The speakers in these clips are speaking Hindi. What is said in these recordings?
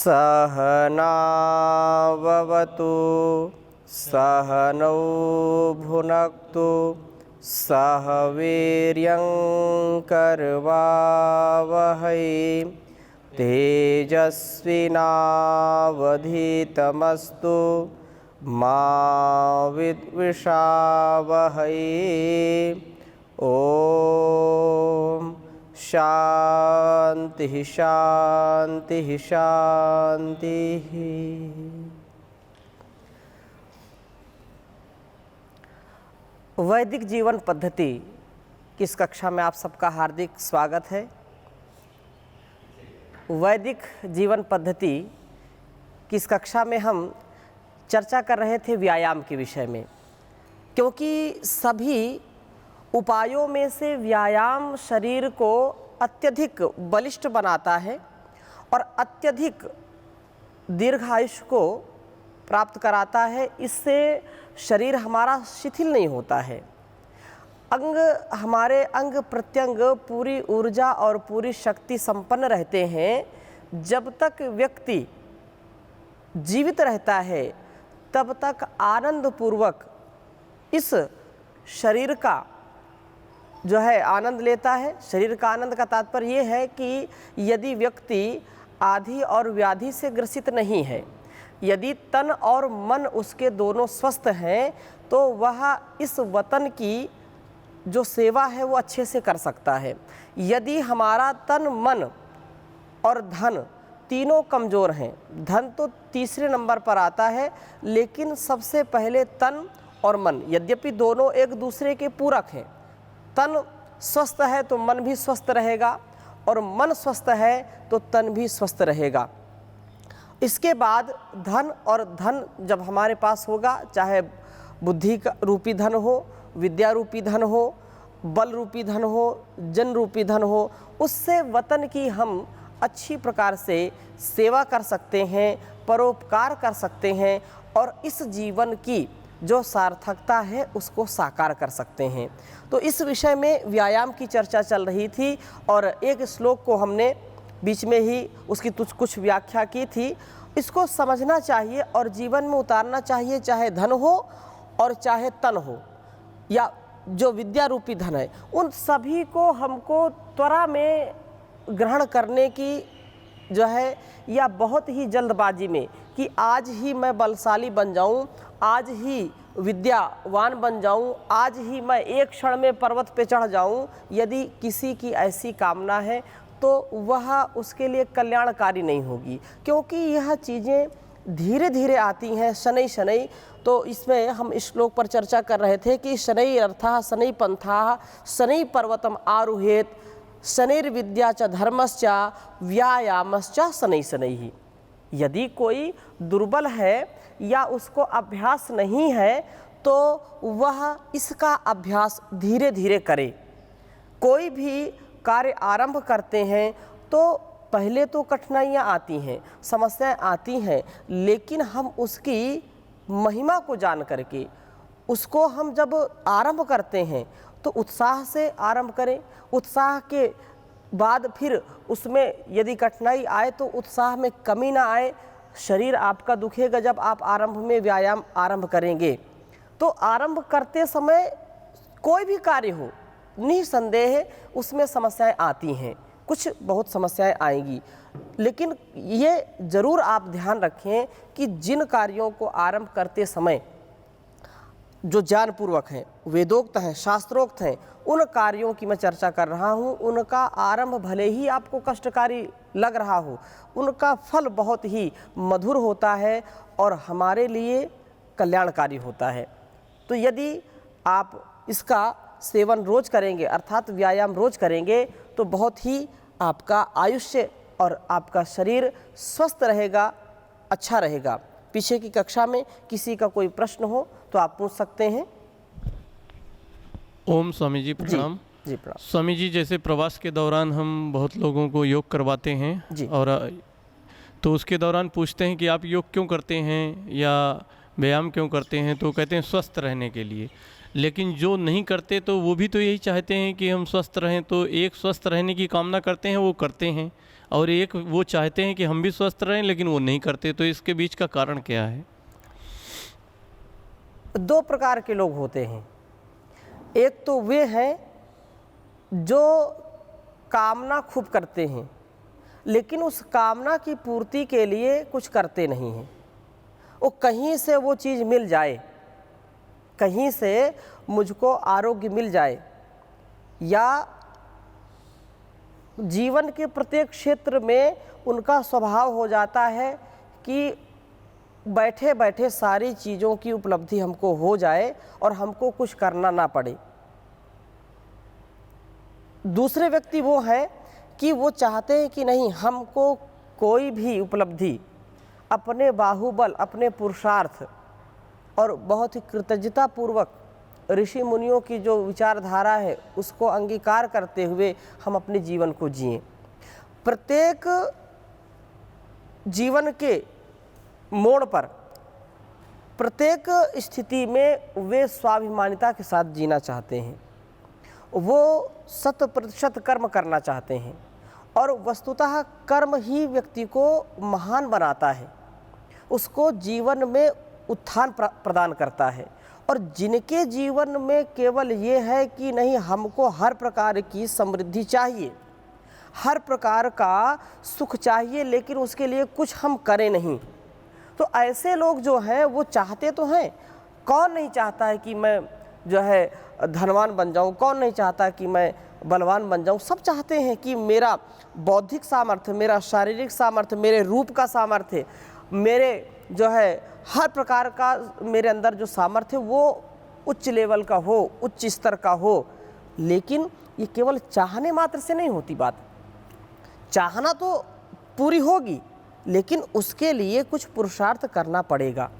सहनाववतु सहनौ भुनक्तु सह वीर्यं करवावहै तेजस्विनावधीतमस्तु मा विद्विषावहै। ओम शांति शांति शांति। वैदिक जीवन पद्धति की इस कक्षा में आप सबका हार्दिक स्वागत है। वैदिक जीवन पद्धति की इस कक्षा में हम चर्चा कर रहे थे व्यायाम के विषय में, क्योंकि सभी उपायों में से व्यायाम शरीर को अत्यधिक बलिष्ठ बनाता है और अत्यधिक दीर्घायुष्य को प्राप्त कराता है। इससे शरीर हमारा शिथिल नहीं होता है, हमारे अंग प्रत्यंग पूरी ऊर्जा और पूरी शक्ति संपन्न रहते हैं। जब तक व्यक्ति जीवित रहता है तब तक आनंद पूर्वक इस शरीर का जो है आनंद लेता है। शरीर का आनंद का तात्पर्य ये है कि यदि व्यक्ति आधि और व्याधि से ग्रसित नहीं है, यदि तन और मन उसके दोनों स्वस्थ हैं, तो वह इस वतन की जो सेवा है वो अच्छे से कर सकता है। यदि हमारा तन मन और धन तीनों कमज़ोर हैं, धन तो तीसरे नंबर पर आता है, लेकिन सबसे पहले तन और मन, यद्यपि दोनों एक दूसरे के पूरक हैं। तन स्वस्थ है तो मन भी स्वस्थ रहेगा और मन स्वस्थ है तो तन भी स्वस्थ रहेगा। इसके बाद धन, और धन जब हमारे पास होगा, चाहे बुद्धि का रूपी धन हो, विद्या रूपी धन हो, बल रूपी धन हो, जन रूपी धन हो, उससे वतन की हम अच्छी प्रकार से सेवा कर सकते हैं, परोपकार कर सकते हैं और इस जीवन की जो सार्थकता है उसको साकार कर सकते हैं। तो इस विषय में व्यायाम की चर्चा चल रही थी और एक श्लोक को हमने बीच में ही उसकी कुछ व्याख्या की थी। इसको समझना चाहिए और जीवन में उतारना चाहिए, चाहे धन हो और चाहे तन हो या जो विद्या रूपी धन है, उन सभी को हमको त्वरा में ग्रहण करने की जो है, या बहुत ही जल्दबाजी में कि आज ही मैं बलशाली बन जाऊं, आज ही विद्यावान बन जाऊं, आज ही मैं एक क्षण में पर्वत पे चढ़ जाऊं, यदि किसी की ऐसी कामना है तो वह उसके लिए कल्याणकारी नहीं होगी, क्योंकि यह चीज़ें धीरे धीरे आती हैं, शनै शनै। तो इसमें हम इस श्लोक पर चर्चा कर रहे थे कि शनै अर्थः शनै पंथः शनै पर्वतम आरुहेत शनैर्विद्या च धर्मश्च व्यायामश्च शनै शनैः। यदि कोई दुर्बल है या उसको अभ्यास नहीं है तो वह इसका अभ्यास धीरे धीरे करे। कोई भी कार्य आरंभ करते हैं तो पहले तो कठिनाइयाँ आती हैं, समस्याएं आती हैं, लेकिन हम उसकी महिमा को जान करके उसको हम जब आरंभ करते हैं तो उत्साह से आरंभ करें। उत्साह के बाद फिर उसमें यदि कठिनाई आए तो उत्साह में कमी ना आए। शरीर आपका दुखेगा जब आप आरंभ में व्यायाम आरंभ करेंगे। तो आरंभ करते समय कोई भी कार्य हो, निसंदेह उसमें समस्याएं आती हैं, कुछ बहुत समस्याएं आएंगी, लेकिन ये ज़रूर आप ध्यान रखें कि जिन कार्यों को आरंभ करते समय जो ज्ञानपूर्वक हैं, वेदोक्त हैं, शास्त्रोक्त हैं, उन कार्यों की मैं चर्चा कर रहा हूँ। उनका आरंभ भले ही आपको कष्टकारी लग रहा हो, उनका फल बहुत ही मधुर होता है और हमारे लिए कल्याणकारी होता है। तो यदि आप इसका सेवन रोज करेंगे, अर्थात व्यायाम रोज करेंगे, तो बहुत ही आपका आयुष्य और आपका शरीर स्वस्थ रहेगा, अच्छा रहेगा। पीछे की कक्षा में किसी का कोई प्रश्न हो तो आप पूछ सकते हैं। ओम स्वामी जी प्रणाम। जी प्रणाम। स्वामी जी, जैसे प्रवास के दौरान हम बहुत लोगों को योग करवाते हैं जी। और तो उसके दौरान पूछते हैं कि आप योग क्यों करते हैं या व्यायाम क्यों करते हैं, तो कहते हैं स्वस्थ रहने के लिए। लेकिन जो नहीं करते तो वो भी तो यही चाहते हैं कि हम स्वस्थ रहें, तो एक स्वस्थ रहने की कामना करते हैं, वो करते हैं। और एक वो चाहते हैं कि हम भी स्वस्थ रहें लेकिन वो नहीं करते, तो इसके बीच का कारण क्या है? दो प्रकार के लोग होते हैं। एक तो वे हैं जो कामना खूब करते हैं लेकिन उस कामना की पूर्ति के लिए कुछ करते नहीं हैं। वो कहीं से वो चीज़ मिल जाए, कहीं से मुझको आरोग्य मिल जाए, या जीवन के प्रत्येक क्षेत्र में उनका स्वभाव हो जाता है कि बैठे बैठे सारी चीज़ों की उपलब्धि हमको हो जाए और हमको कुछ करना ना पड़े। दूसरे व्यक्ति वो हैं कि वो चाहते हैं कि नहीं, हमको कोई भी उपलब्धि अपने बाहुबल, अपने पुरुषार्थ और बहुत ही कृतज्ञतापूर्वक ऋषि मुनियों की जो विचारधारा है उसको अंगीकार करते हुए हम अपने जीवन को जिएं। प्रत्येक जीवन के मोड़ पर, प्रत्येक स्थिति में वे स्वाभिमानिता के साथ जीना चाहते हैं। वो 100% कर्म करना चाहते हैं और वस्तुतः कर्म ही व्यक्ति को महान बनाता है, उसको जीवन में उत्थान प्रदान करता है। और जिनके जीवन में केवल ये है कि नहीं, हमको हर प्रकार की समृद्धि चाहिए, हर प्रकार का सुख चाहिए, लेकिन उसके लिए कुछ हम करें नहीं, तो ऐसे लोग जो हैं वो चाहते तो हैं। कौन नहीं चाहता है कि मैं जो है धनवान बन जाऊं, कौन नहीं चाहता कि मैं बलवान बन जाऊं। सब चाहते हैं कि मेरा बौद्धिक सामर्थ्य, मेरा शारीरिक सामर्थ्य, मेरे रूप का सामर्थ्य, मेरे जो है हर प्रकार का मेरे अंदर जो सामर्थ्य वो उच्च लेवल का हो, उच्च स्तर का हो। लेकिन ये केवल चाहने मात्र से नहीं होती बात। चाहना तो पूरी होगी लेकिन उसके लिए कुछ पुरुषार्थ करना पड़ेगा।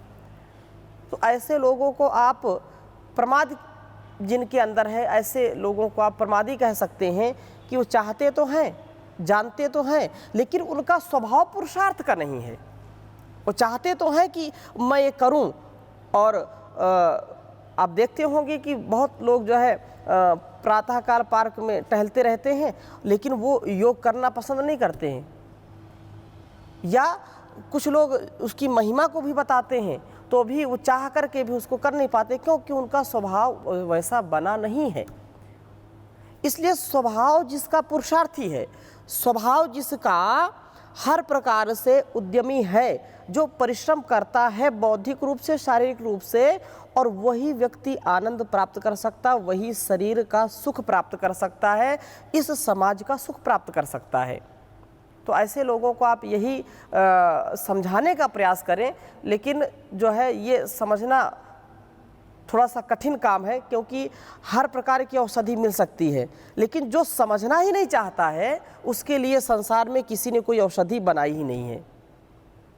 तो ऐसे लोगों को आप प्रमाद जिनके अंदर है, ऐसे लोगों को आप प्रमादी कह सकते हैं कि वो चाहते तो हैं, जानते तो हैं, लेकिन उनका स्वभाव पुरुषार्थ का नहीं है। वो चाहते तो हैं कि मैं ये करूं, और आप देखते होंगे कि बहुत लोग जो है प्रातःकाल पार्क में टहलते रहते हैं लेकिन वो योग करना पसंद नहीं करते हैं, या कुछ लोग उसकी महिमा को भी बताते हैं तो भी वो चाह करके भी उसको कर नहीं पाते, क्योंकि उनका स्वभाव वैसा बना नहीं है। इसलिए स्वभाव जिसका पुरुषार्थी है, स्वभाव जिसका हर प्रकार से उद्यमी है, जो परिश्रम करता है बौद्धिक रूप से, शारीरिक रूप से, और वही व्यक्ति आनंद प्राप्त कर सकता, वही शरीर का सुख प्राप्त कर सकता है, इस समाज का सुख प्राप्त कर सकता है। तो ऐसे लोगों को आप यही समझाने का प्रयास करें, लेकिन जो है ये समझना थोड़ा सा कठिन काम है, क्योंकि हर प्रकार की औषधि मिल सकती है, लेकिन जो समझना ही नहीं चाहता है उसके लिए संसार में किसी ने कोई औषधि बनाई ही नहीं है।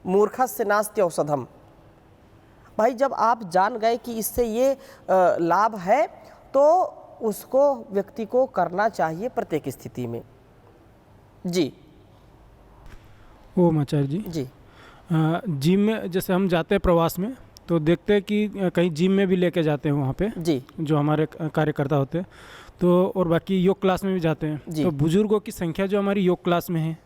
मूर्खस्य नास्ति औषधम। भाई जब आप जान गए कि इससे ये लाभ है तो उसको व्यक्ति को करना चाहिए प्रत्येक स्थिति में। जी ओम आचार्य जी। जी जिम में जैसे हम जाते हैं प्रवास में तो देखते हैं कि कहीं जिम में भी लेके जाते हैं वहाँ पे जी जो हमारे कार्यकर्ता होते हैं, तो और बाकी योग क्लास में भी जाते हैं। जी। तो बुजुर्गों की संख्या जो हमारी योग क्लास में है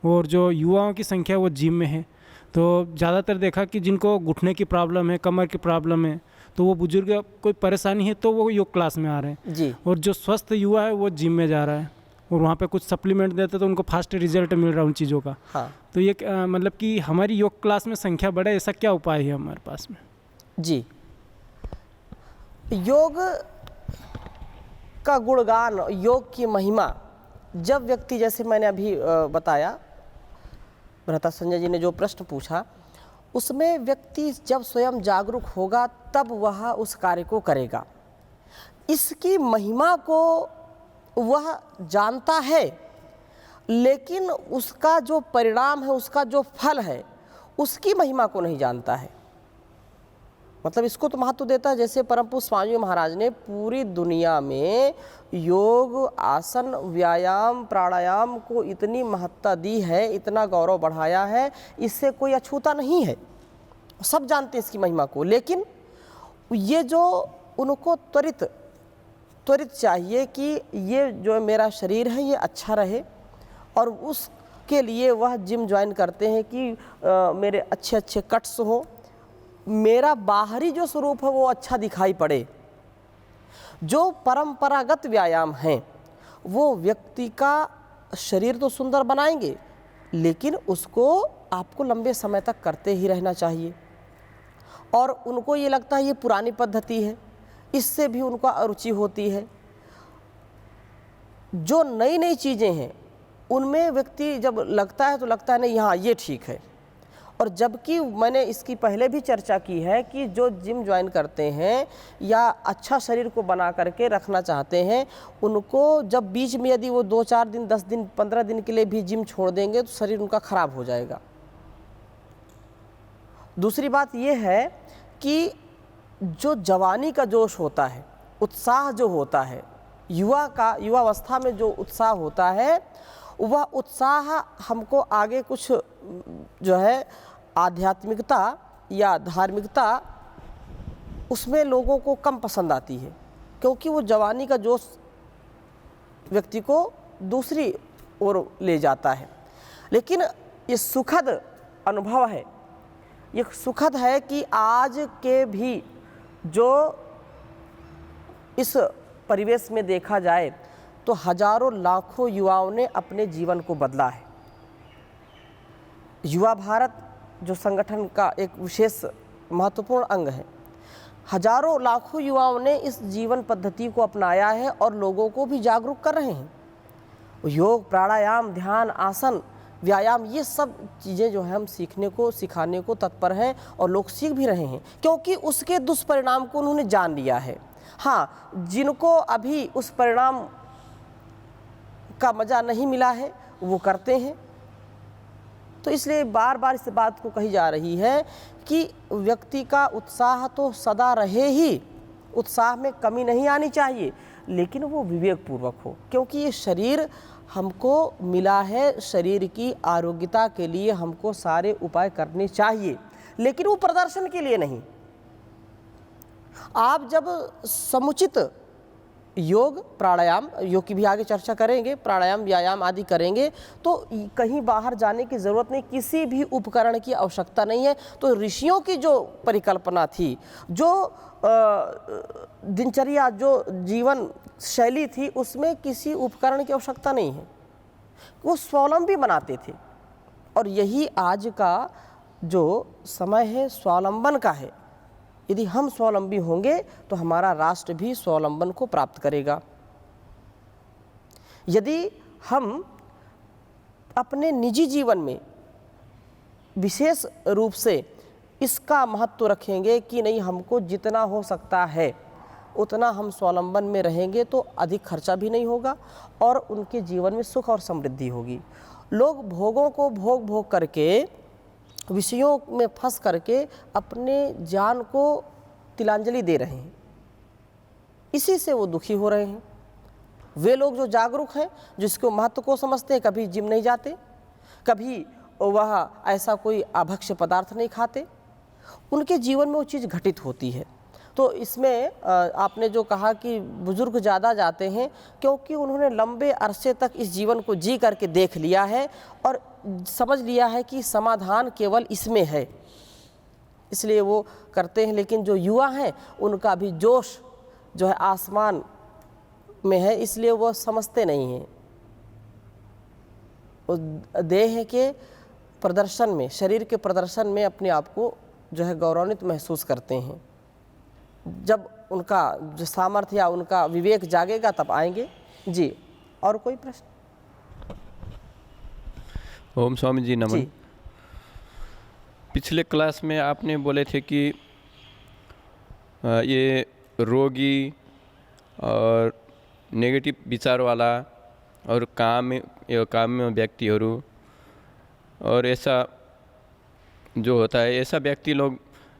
और जो युवाओं की संख्या वो जिम में है। तो ज़्यादातर देखा कि जिनको घुटने की प्रॉब्लम है, कमर की प्रॉब्लम है, तो वो बुजुर्ग कोई परेशानी है तो वो योग क्लास में आ रहे हैं जी। और जो स्वस्थ युवा है वो जिम में जा रहा है और वहाँ पे कुछ सप्लीमेंट देते तो उनको फास्ट रिजल्ट मिल रहा है उन चीज़ों का। हाँ तो ये मतलब कि हमारी योग क्लास में संख्या बढ़े, ऐसा क्या उपाय है हमारे पास में? जी, योग का गुणगान, योग की महिमा, जब व्यक्ति, जैसे मैंने अभी बताया, भ्राता संजय जी ने जो प्रश्न पूछा, उसमें व्यक्ति जब स्वयं जागरूक होगा तब वह उस कार्य को करेगा। इसकी महिमा को वह जानता है, लेकिन उसका जो परिणाम है, उसका जो फल है, उसकी महिमा को नहीं जानता है। मतलब इसको तो महत्व देता है। जैसे परम पूज्य स्वामी जी महाराज ने पूरी दुनिया में योग, आसन, व्यायाम, प्राणायाम को इतनी महत्ता दी है, इतना गौरव बढ़ाया है, इससे कोई अछूता नहीं है, सब जानते हैं इसकी महिमा को। लेकिन ये जो उनको त्वरित चाहिए कि ये जो मेरा शरीर है ये अच्छा रहे और उस के लिए वह जिम ज्वाइन करते हैं कि मेरे अच्छे अच्छे कट्स हो, मेरा बाहरी जो स्वरूप है वो अच्छा दिखाई पड़े। जो परंपरागत व्यायाम हैं वो व्यक्ति का शरीर तो सुंदर बनाएंगे, लेकिन उसको आपको लंबे समय तक करते ही रहना चाहिए। और उनको ये लगता है ये पुरानी पद्धति है, इससे भी उनको अरुचि होती है। जो नई नई चीज़ें हैं उनमें व्यक्ति जब लगता है तो लगता है नहीं हाँ ये ठीक है। और जबकि मैंने इसकी पहले भी चर्चा की है कि जो जिम ज्वाइन करते हैं या अच्छा शरीर को बना करके रखना चाहते हैं, उनको जब बीच में यदि वो 2-4 दिन 10 दिन 15 दिन के लिए भी जिम छोड़ देंगे तो शरीर उनका खराब हो जाएगा। दूसरी बात ये है कि जो जवानी का जोश होता है, उत्साह जो होता है, युवावस्था में जो उत्साह होता है, वह उत्साह हमको आगे कुछ जो है आध्यात्मिकता या धार्मिकता उसमें लोगों को कम पसंद आती है, क्योंकि वो जवानी का जोश व्यक्ति को दूसरी ओर ले जाता है। लेकिन ये सुखद अनुभव है, ये सुखद है कि आज के भी जो इस परिवेश में देखा जाए तो हजारों लाखों युवाओं ने अपने जीवन को बदला है। युवा भारत जो संगठन का एक विशेष महत्वपूर्ण अंग है, हजारों लाखों युवाओं ने इस जीवन पद्धति को अपनाया है और लोगों को भी जागरूक कर रहे हैं। योग, प्राणायाम, ध्यान, आसन, व्यायाम, ये सब चीज़ें जो है हम सीखने को सिखाने को तत्पर हैं और लोग सीख भी रहे हैं, क्योंकि उसके दुष्परिणाम को उन्होंने जान लिया है। हाँ, जिनको अभी उस परिणाम का मज़ा नहीं मिला है वो करते हैं। तो इसलिए बार बार इस बात को कही जा रही है कि व्यक्ति का उत्साह तो सदा रहे ही, उत्साह में कमी नहीं आनी चाहिए, लेकिन वो विवेकपूर्वक हो, क्योंकि ये शरीर हमको मिला है। शरीर की आरोग्यता के लिए हमको सारे उपाय करने चाहिए, लेकिन वो प्रदर्शन के लिए नहीं। आप जब समुचित योग, प्राणायाम, योग की भी आगे चर्चा करेंगे, प्राणायाम, व्यायाम आदि करेंगे तो कहीं बाहर जाने की ज़रूरत नहीं, किसी भी उपकरण की आवश्यकता नहीं है। तो ऋषियों की जो परिकल्पना थी, जो दिनचर्या, जो जीवन शैली थी, उसमें किसी उपकरण की आवश्यकता नहीं है। वो स्वावलंबी बनाते थे और यही आज का जो समय है स्वावलंबन का है। यदि हम स्वावलंबी होंगे तो हमारा राष्ट्र भी स्वावलंबन को प्राप्त करेगा। यदि हम अपने निजी जीवन में विशेष रूप से इसका महत्व रखेंगे कि नहीं, हमको जितना हो सकता है उतना हम स्वावलंबन में रहेंगे तो अधिक खर्चा भी नहीं होगा और उनके जीवन में सुख और समृद्धि होगी। लोग भोगों को भोग करके, विषयों में फंस करके अपने जान को तिलांजलि दे रहे हैं, इसी से वो दुखी हो रहे हैं। वे लोग जो जागरूक हैं, जो इसको महत्व को समझते हैं, कभी जिम नहीं जाते, कभी वह ऐसा कोई आभक्ष्य पदार्थ नहीं खाते, उनके जीवन में वो चीज़ घटित होती है। तो इसमें आपने जो कहा कि बुजुर्ग ज़्यादा जाते हैं, क्योंकि उन्होंने लंबे अरसे तक इस जीवन को जी करके देख लिया है और समझ लिया है कि समाधान केवल इसमें है, इसलिए वो करते हैं। लेकिन जो युवा हैं उनका भी जोश जो है आसमान में है, इसलिए वो समझते नहीं हैं। वो देह के प्रदर्शन में, शरीर के प्रदर्शन में अपने आप को जो है गौरवान्वित महसूस करते हैं। जब उनका जो सामर्थ्य या उनका विवेक जागेगा तब आएंगे। जी, और कोई प्रश्न? ओम स्वामी जी नमन। जी। पिछले क्लास में आपने बोले थे कि ये रोगी और नेगेटिव विचार वाला और काम्य व्यक्तिहरू और ऐसा जो होता है, ऐसा व्यक्ति लोग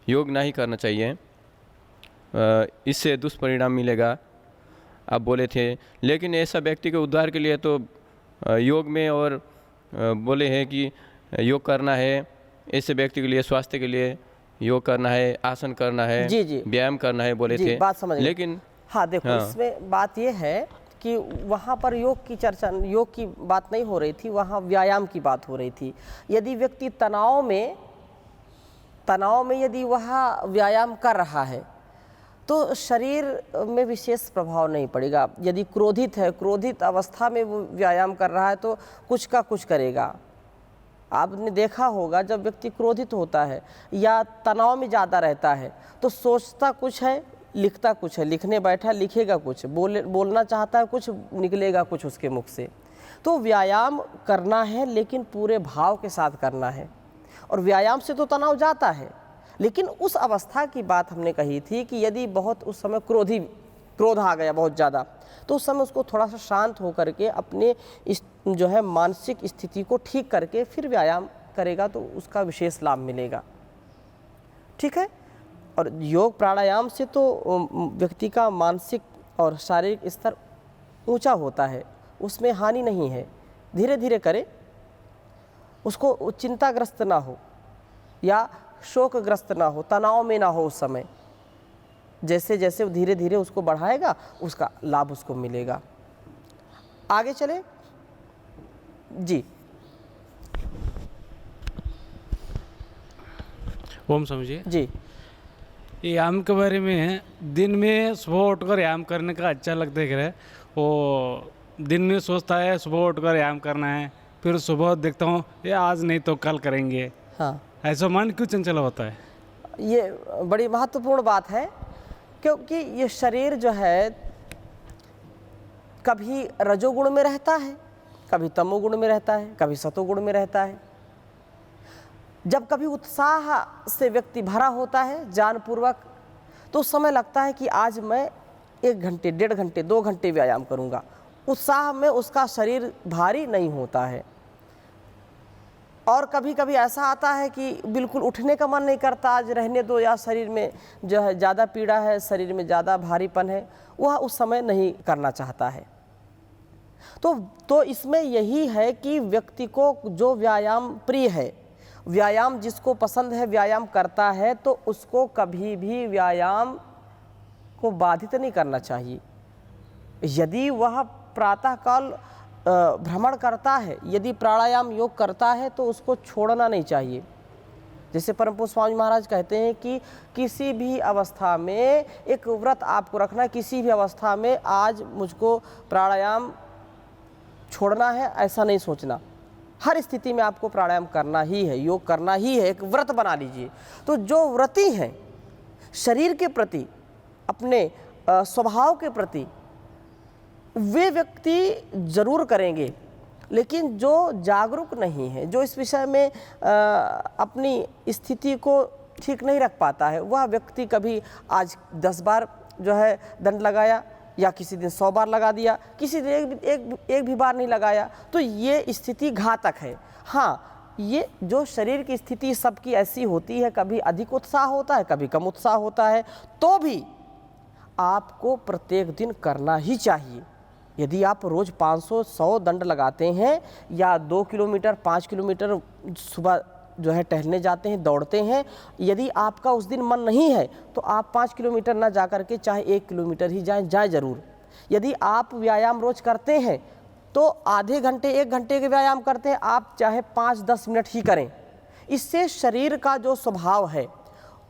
योग नहीं करना चाहिए, इससे दुष्परिणाम मिलेगा, आप बोले थे। लेकिन ऐसा व्यक्ति के उद्धार के लिए तो योग में और बोले हैं कि योग करना है, ऐसे व्यक्ति के लिए स्वास्थ्य के लिए योग करना है, आसन करना है, जी जी, व्यायाम करना है बोले जी, थे। बात समझ गए। लेकिन हाँ देखो, इसमें बात ये है कि वहाँ पर योग की चर्चा, योग की बात नहीं हो रही थी, वहाँ व्यायाम की बात हो रही थी। यदि व्यक्ति तनाव में यदि वह व्यायाम कर रहा है तो शरीर में विशेष प्रभाव नहीं पड़ेगा। यदि क्रोधित है, क्रोधित अवस्था में वो व्यायाम कर रहा है तो कुछ का कुछ करेगा। आपने देखा होगा जब व्यक्ति क्रोधित होता है या तनाव में ज़्यादा रहता है तो सोचता कुछ है, लिखता कुछ है, लिखने बैठा लिखेगा कुछ, बोलना चाहता है कुछ, निकलेगा कुछ उसके मुख से। तो व्यायाम करना है लेकिन पूरे भाव के साथ करना है। और व्यायाम से तो तनाव जाता है, लेकिन उस अवस्था की बात हमने कही थी कि यदि बहुत उस समय क्रोध आ गया बहुत ज़्यादा, तो उस समय उसको थोड़ा सा शांत होकर के अपने जो है मानसिक स्थिति को ठीक करके फिर व्यायाम करेगा तो उसका विशेष लाभ मिलेगा। ठीक है। और योग प्राणायाम से तो व्यक्ति का मानसिक और शारीरिक स्तर ऊंचा होता है, उसमें हानि नहीं है। धीरे धीरे करे, उसको चिंताग्रस्त ना हो या शोकग्रस्त ना हो, तनाव में ना हो। उस समय जैसे जैसे धीरे धीरे उसको बढ़ाएगा उसका लाभ उसको मिलेगा। आगे चले जी। ओम समझिए जी ये आम के बारे में है। दिन में सुबह उठकर व्यायाम करने का अच्छा लगता है। वो दिन में सोचता है सुबह उठकर व्यायाम करना है, फिर सुबह देखता हूँ ये आज नहीं तो कल करेंगे। हाँ, ऐसा मन क्यों चंचल होता है? ये बड़ी महत्वपूर्ण बात है, क्योंकि ये शरीर जो है कभी रजोगुण में रहता है, कभी तमोगुण में रहता है, कभी सतोगुण में रहता है। जब कभी उत्साह से व्यक्ति भरा होता है जानपूर्वक, तो उस समय लगता है कि आज मैं 1 घंटे, 1.5 घंटे, 2 घंटे व्यायाम करूंगा। उत्साह में उसका शरीर भारी नहीं होता है। और कभी कभी ऐसा आता है कि बिल्कुल उठने का मन नहीं करता, आज रहने दो, या शरीर में जो है ज़्यादा पीड़ा है, शरीर में ज़्यादा भारीपन है, वह उस समय नहीं करना चाहता है। तो इसमें यही है कि व्यक्ति को जो व्यायाम प्रिय है, व्यायाम जिसको पसंद है, व्यायाम करता है, तो उसको कभी भी व्यायाम को बाधित नहीं करना चाहिए। यदि वह प्रातःकाल भ्रमण करता है, यदि प्राणायाम योग करता है, तो उसको छोड़ना नहीं चाहिए। जैसे परम पूज्य स्वामी महाराज कहते हैं कि किसी भी अवस्था में एक व्रत आपको रखना है, किसी भी अवस्था में आज मुझको प्राणायाम छोड़ना है ऐसा नहीं सोचना। हर स्थिति में आपको प्राणायाम करना ही है, योग करना ही है, एक व्रत बना लीजिए। तो जो व्रती हैं शरीर के प्रति, अपने स्वभाव के प्रति, वे व्यक्ति जरूर करेंगे। लेकिन जो जागरूक नहीं है, जो इस विषय में अपनी स्थिति को ठीक नहीं रख पाता है, वह व्यक्ति कभी आज 10 बार जो है दंड लगाया, या किसी दिन 100 बार लगा दिया, किसी दिन एक भी बार नहीं लगाया, तो ये स्थिति घातक है। हाँ, ये जो शरीर की स्थिति सबकी ऐसी होती है, कभी अधिक उत्साह होता है, कभी कम उत्साह होता है, तो भी आपको प्रत्येक दिन करना ही चाहिए। यदि आप रोज़ 500-100 दंड लगाते हैं, या 2 किलोमीटर 5 किलोमीटर सुबह जो है टहलने जाते हैं, दौड़ते हैं, यदि आपका उस दिन मन नहीं है तो आप 5 किलोमीटर ना जा करके चाहे 1 किलोमीटर ही जाएं ज़रूर। यदि आप व्यायाम रोज़ करते हैं तो आधे घंटे 1 घंटे के व्यायाम करते हैं, आप चाहे 5-10 मिनट ही करें। इससे शरीर का जो स्वभाव है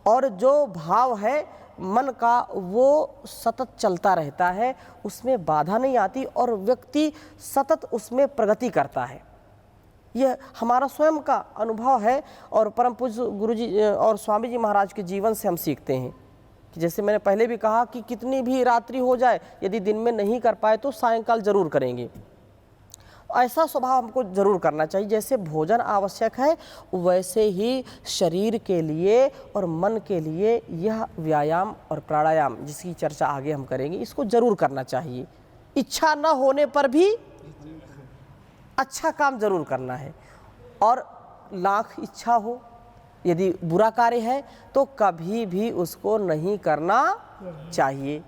और जो भाव है मन का, वो सतत चलता रहता है, उसमें बाधा नहीं आती और व्यक्ति सतत उसमें प्रगति करता है। यह हमारा स्वयं का अनुभव है और परम पूज्य गुरु जी और स्वामी जी महाराज के जीवन से हम सीखते हैं कि जैसे मैंने पहले भी कहा कि कितनी भी रात्रि हो जाए, यदि दिन में नहीं कर पाए तो सायंकाल जरूर करेंगे। ऐसा स्वभाव हमको जरूर करना चाहिए। जैसे भोजन आवश्यक है, वैसे ही शरीर के लिए और मन के लिए यह व्यायाम और प्राणायाम, जिसकी चर्चा आगे हम करेंगे, इसको जरूर करना चाहिए। इच्छा न होने पर भी अच्छा काम जरूर करना है। और लाख इच्छा हो, यदि बुरा कार्य है तो कभी भी उसको नहीं करना चाहिए।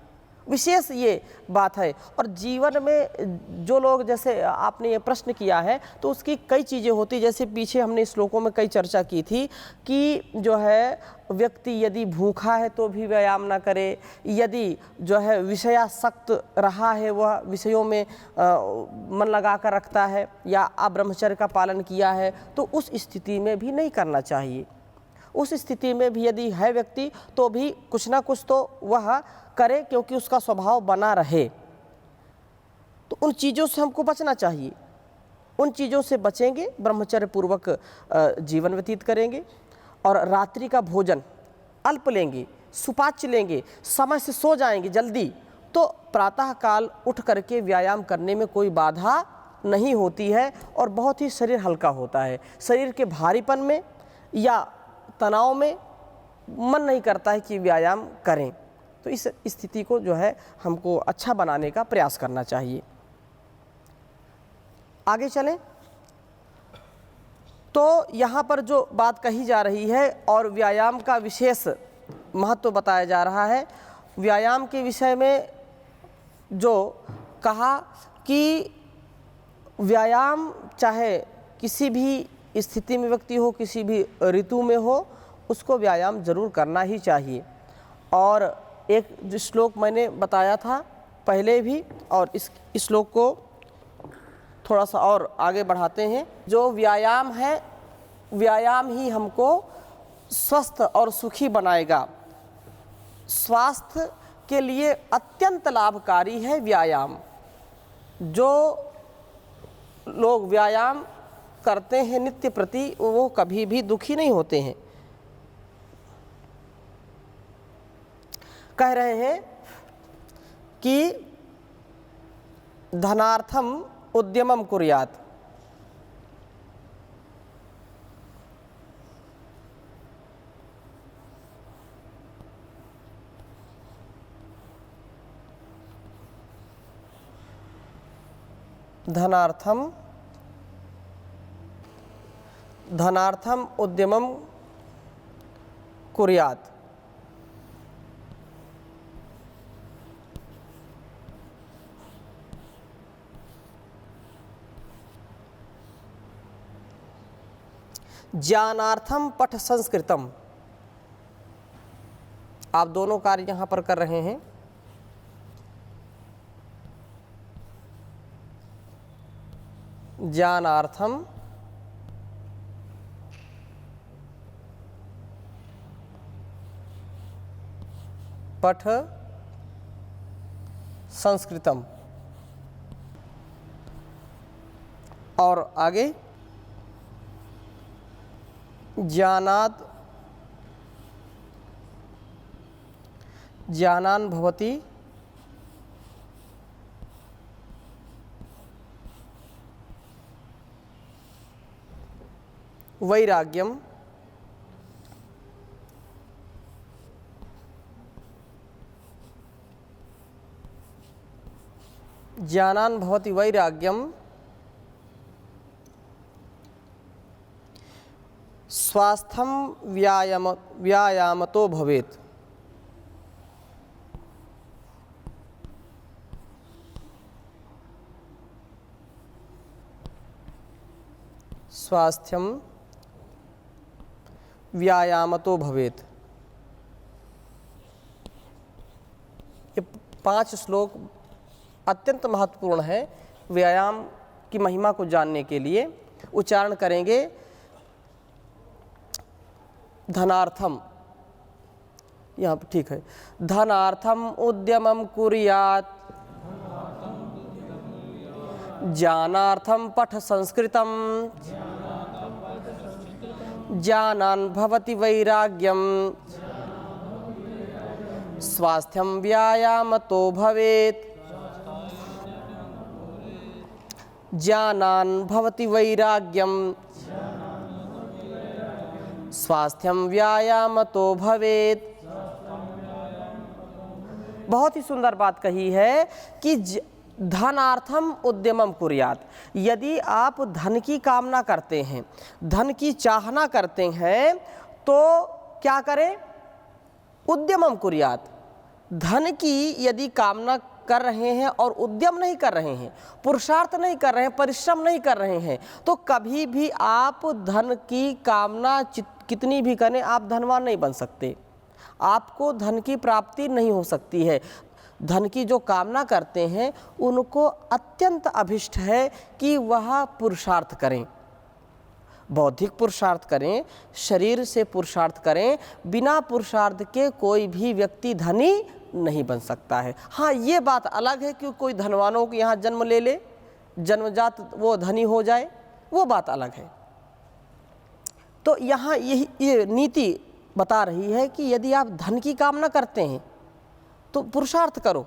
विशेष ये बात है। और जीवन में जो लोग, जैसे आपने ये प्रश्न किया है, तो उसकी कई चीज़ें होती, जैसे पीछे हमने श्लोकों में कई चर्चा की थी कि जो है व्यक्ति यदि भूखा है तो भी व्यायाम ना करे, यदि जो है विषयासक्त रहा है, वह विषयों में मन लगा कर रखता है या अब्रह्मचर्य का पालन किया है, तो उस स्थिति में भी नहीं करना चाहिए। उस स्थिति में भी यदि है व्यक्ति तो भी कुछ ना कुछ तो वह करे, क्योंकि उसका स्वभाव बना रहे। तो उन चीज़ों से हमको बचना चाहिए, उन चीज़ों से बचेंगे, ब्रह्मचर्य पूर्वक जीवन व्यतीत करेंगे और रात्रि का भोजन अल्प लेंगे, सुपाच्य लेंगे, समय से सो जाएंगे जल्दी, तो प्रातः काल उठ करके व्यायाम करने में कोई बाधा नहीं होती है और बहुत ही शरीर हल्का होता है। शरीर के भारीपन में या तनाव में मन नहीं करता है कि व्यायाम करें। तो इस स्थिति को जो है हमको अच्छा बनाने का प्रयास करना चाहिए। आगे चलें तो यहाँ पर जो बात कही जा रही है और व्यायाम का विशेष महत्व बताया जा रहा है। व्यायाम के विषय में जो कहा कि व्यायाम चाहे किसी भी स्थिति में व्यक्ति हो, किसी भी ऋतु में हो, उसको व्यायाम जरूर करना ही चाहिए। और एक जो श्लोक मैंने बताया था पहले भी, और इस श्लोक को थोड़ा सा और आगे बढ़ाते हैं। जो व्यायाम है, व्यायाम ही हमको स्वस्थ और सुखी बनाएगा। स्वास्थ्य के लिए अत्यंत लाभकारी है व्यायाम। जो लोग व्यायाम करते हैं नित्य प्रति, वो कभी भी दुखी नहीं होते हैं। कह रहे हैं कि धनार्थम उद्यमम कुर्यात्। धनार्थम उद्यमम कुर्यात्। ज्ञानार्थम पठ संस्कृतम। आप दोनों कार्य यहाँ पर कर रहे हैं। ज्ञानार्थम पठ संस्कृतम। और आगे ज्ञानान् भवति वैराग्यम। ज्ञानान् भवति वैराग्यम स्वास्थ्यम व्यायामतो भवेत्। स्वास्थ्यम व्यायामतो भवेत्। ये 5 श्लोक अत्यंत महत्वपूर्ण है व्यायाम की महिमा को जानने के लिए। उच्चारण करेंगे। धनार्थम, यहाँ पर ठीक है। धनार्थम उद्यमम कुर्यात्, ज्ञानार्थम पठ संस्कृतम, ज्ञानान् भवति वैराग्यम, स्वास्थ्यम व्यायामतो भवेत्। ज्ञानान् भवति वैराग्यम स्वास्थ्यम व्यायामतो भवेत्। बहुत ही सुंदर बात कही है कि धनार्थम उद्यमम कुर्यात्। यदि आप धन की कामना करते हैं, धन की चाहना करते हैं, तो क्या करें? उद्यमम कुर्यात्, धन की यदि कामना कर रहे हैं और उद्यम नहीं कर रहे हैं, पुरुषार्थ नहीं कर रहे हैं, परिश्रम नहीं कर रहे हैं, तो कभी भी आप धन की कामना कितनी भी करें, आप धनवान नहीं बन सकते। आपको धन की प्राप्ति नहीं हो सकती है। धन की जो कामना करते हैं उनको अत्यंत अभिष्ट है कि वह पुरुषार्थ करें, बौद्धिक पुरुषार्थ करें, शरीर से पुरुषार्थ करें। बिना पुरुषार्थ के कोई भी व्यक्ति धनी नहीं बन सकता है। हाँ, ये बात अलग है कि कोई धनवानों के यहाँ जन्म ले, जन्मजात वो धनी हो जाए, वो बात अलग है। तो यहाँ ये नीति बता रही है कि यदि आप धन की कामना करते हैं तो पुरुषार्थ करो।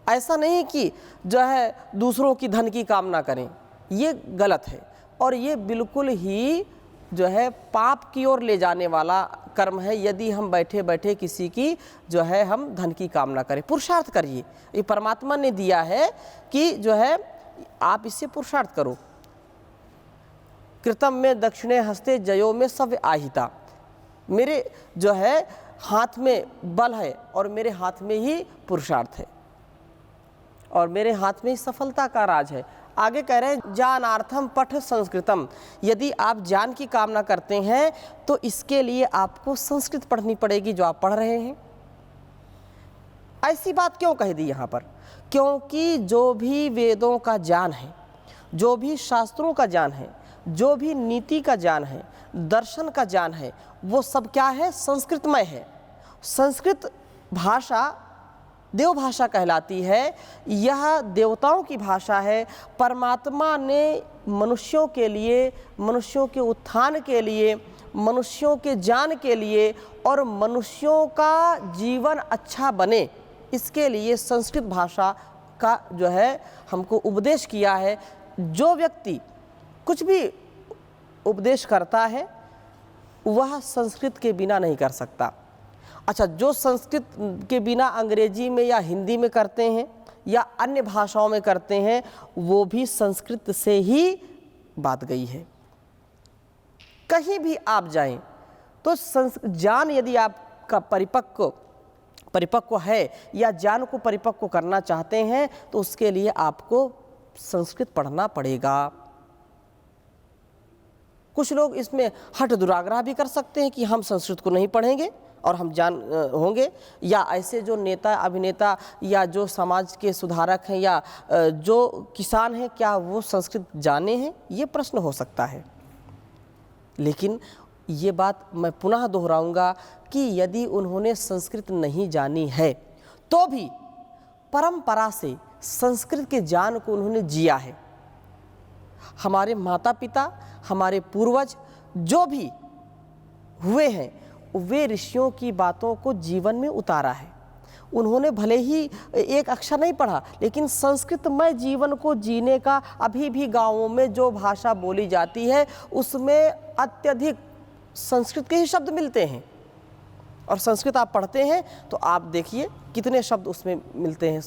ऐसा नहीं कि जो है दूसरों की धन की कामना करें, ये गलत है और ये बिल्कुल ही जो है पाप की ओर ले जाने वाला कर्म है। यदि हम बैठे बैठे किसी की जो है हम धन की कामना करें, पुरुषार्थ करिए। ये परमात्मा ने दिया है कि जो है आप इससे पुरुषार्थ करो। कृतम में दक्षिणे हस्ते जयो में सव्य आहिता, मेरे जो है हाथ में बल है और मेरे हाथ में ही पुरुषार्थ है और मेरे हाथ में ही सफलता का राज है। आगे कह रहे हैं ज्ञानार्थम पठ संस्कृतम, यदि आप ज्ञान की कामना करते हैं तो इसके लिए आपको संस्कृत पढ़नी पड़ेगी जो आप पढ़ रहे हैं। ऐसी बात क्यों कह दी यहाँ पर? क्योंकि जो भी वेदों का ज्ञान है, जो भी शास्त्रों का ज्ञान है, जो भी नीति का ज्ञान है, दर्शन का ज्ञान है, वो सब क्या है? संस्कृतमय है। संस्कृत भाषा देव भाषा कहलाती है। यह देवताओं की भाषा है। परमात्मा ने मनुष्यों के लिए, मनुष्यों के उत्थान के लिए, मनुष्यों के ज्ञान के लिए और मनुष्यों का जीवन अच्छा बने, इसके लिए संस्कृत भाषा का जो है हमको उपदेश किया है। जो व्यक्ति कुछ भी उपदेश करता है वह संस्कृत के बिना नहीं कर सकता। अच्छा, जो संस्कृत के बिना अंग्रेजी में या हिंदी में करते हैं या अन्य भाषाओं में करते हैं, वो भी संस्कृत से ही बात गई है। कहीं भी आप जाएं तो ज्ञान यदि आपका परिपक्व है या ज्ञान को परिपक्व करना चाहते हैं तो उसके लिए आपको संस्कृत पढ़ना पड़ेगा। कुछ लोग इसमें हठ दुराग्रह भी कर सकते हैं कि हम संस्कृत को नहीं पढ़ेंगे और हम जान होंगे, या ऐसे जो नेता अभिनेता या जो समाज के सुधारक हैं या जो किसान हैं, क्या वो संस्कृत जाने हैं? ये प्रश्न हो सकता है। लेकिन ये बात मैं पुनः दोहराऊंगा कि यदि उन्होंने संस्कृत नहीं जानी है तो भी परंपरा से संस्कृत के ज्ञान को उन्होंने जिया है। हमारे माता पिता, हमारे पूर्वज जो भी हुए हैं, वे ऋषियों की बातों को जीवन में उतारा है। उन्होंने भले ही एक अक्षर नहीं पढ़ा, लेकिन संस्कृतमय जीवन को जीने का अभी भी गांवों में जो भाषा बोली जाती है उसमें अत्यधिक संस्कृत के ही शब्द मिलते हैं। और संस्कृत आप पढ़ते हैं तो आप देखिए कितने शब्द उसमें मिलते हैं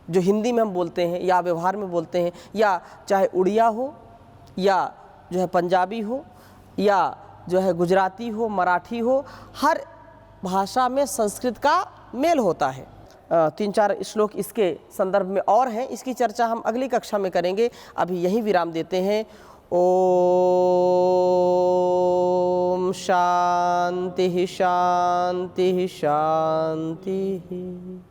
जो हिंदी में हम बोलते हैं या व्यवहार में बोलते हैं, या चाहे उड़िया हो या जो है पंजाबी हो या जो है गुजराती हो, मराठी हो, हर भाषा में संस्कृत का मेल होता है। 3-4 श्लोक इसके संदर्भ में और हैं, इसकी चर्चा हम अगली कक्षा में करेंगे। अभी यहीं विराम देते हैं। ओम शांति शांति शांति।